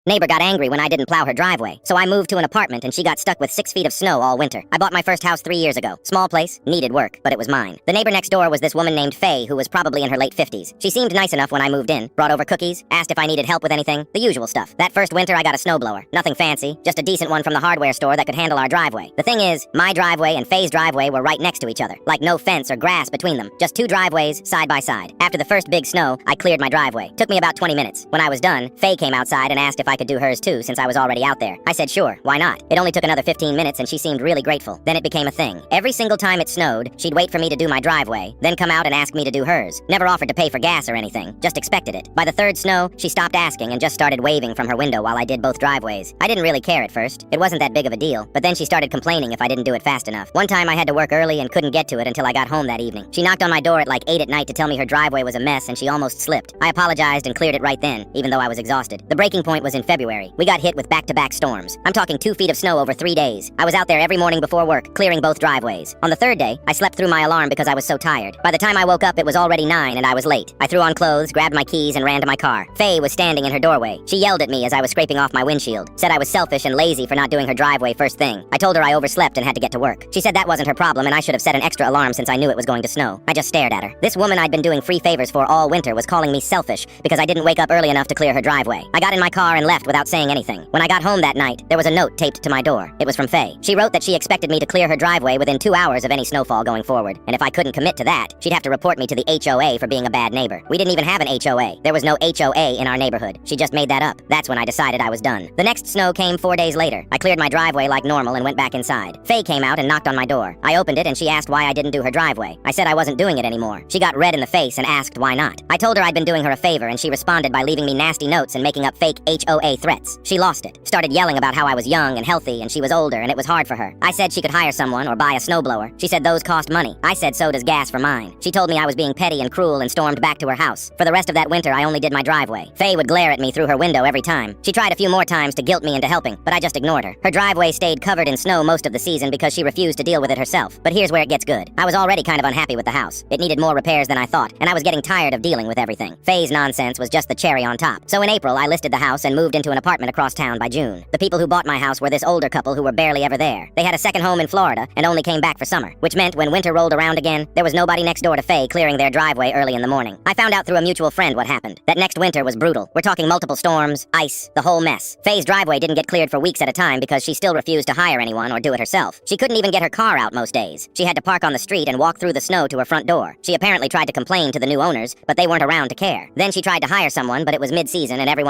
Neighbor got angry when I didn't plow her driveway, so I moved to an apartment and she got stuck with 6 feet of snow all winter. I bought my first house 3 years ago. Small place, needed work, but it was mine. The neighbor next door was this woman named Faye, who was probably in her late 50s. She seemed nice enough when I moved in, brought over cookies, asked if I needed help with anything, the usual stuff. That first winter I got a snowblower. Nothing fancy, just a decent one from the hardware store that could handle our driveway. The thing is, my driveway and Faye's driveway were right next to each other, like no fence or grass between them, just 2 driveways side by side. After the first big snow, I cleared my driveway. Took me about 20 minutes. When I was done, Faye came outside and asked if I could do hers too, since I was already out there. I said sure, why not? It only took another 15 minutes and she seemed really grateful. Then it became a thing. Every single time it snowed, she'd wait for me to do my driveway, then come out and ask me to do hers. Never offered to pay for gas or anything, just expected it. By the 3rd snow, she stopped asking and just started waving from her window while I did both driveways. I didn't really care at first. It wasn't that big of a deal, but then she started complaining if I didn't do it fast enough. One time I had to work early and couldn't get to it until I got home that evening. She knocked on my door at like 8 at night to tell me her driveway was a mess and she almost slipped. I apologized and cleared it right then, even though I was exhausted. The breaking point was in February. We got hit with back-to-back storms. I'm talking 2 feet of snow over 3 days. I was out there every morning before work, clearing both driveways. On the 3rd day, I slept through my alarm because I was so tired. By the time I woke up, it was already 9 and I was late. I threw on clothes, grabbed my keys, and ran to my car. Faye was standing in her doorway. She yelled at me as I was scraping off my windshield, said I was selfish and lazy for not doing her driveway first thing. I told her I overslept and had to get to work. She said that wasn't her problem and I should have set an extra alarm since I knew it was going to snow. I just stared at her. This woman I'd been doing free favors for all winter was calling me selfish because I didn't wake up early enough to clear her driveway. I got in my car and left without saying anything. When I got home that night, there was a note taped to my door. It was from Faye. She wrote that she expected me to clear her driveway within 2 hours of any snowfall going forward, and if I couldn't commit to that, she'd have to report me to the HOA for being a bad neighbor. We didn't even have an HOA. There was no HOA in our neighborhood. She just made that up. That's when I decided I was done. The next snow came 4 days later. I cleared my driveway like normal and went back inside. Faye came out and knocked on my door. I opened it and she asked why I didn't do her driveway. I said I wasn't doing it anymore. She got red in the face and asked why not. I told her I'd been doing her a favor and she responded by leaving me nasty notes and making up fake HOA threats. She lost it. Started yelling about how I was young and healthy and she was older and it was hard for her. I said she could hire someone or buy a snowblower. She said those cost money. I said so does gas for mine. She told me I was being petty and cruel and stormed back to her house. For the rest of that winter, I only did my driveway. Faye would glare at me through her window every time. She tried a few more times to guilt me into helping, but I just ignored her. Her driveway stayed covered in snow most of the season because she refused to deal with it herself. But here's where it gets good. I was already kind of unhappy with the house. It needed more repairs than I thought, and I was getting tired of dealing with everything. Faye's nonsense was just the cherry on top. So in April, I listed the house and moved into an apartment across town by June. The people who bought my house were this older couple who were barely ever there. They had a second home in Florida and only came back for summer, which meant when winter rolled around again, there was nobody next door to Faye clearing their driveway early in the morning. I found out through a mutual friend what happened. That next winter was brutal. We're talking multiple storms, ice, the whole mess. Faye's driveway didn't get cleared for weeks at a time because she still refused to hire anyone or do it herself. She couldn't even get her car out most days. She had to park on the street and walk through the snow to her front door. She apparently tried to complain to the new owners, but they weren't around to care. Then she tried to hire someone, but it was mid-season and everyone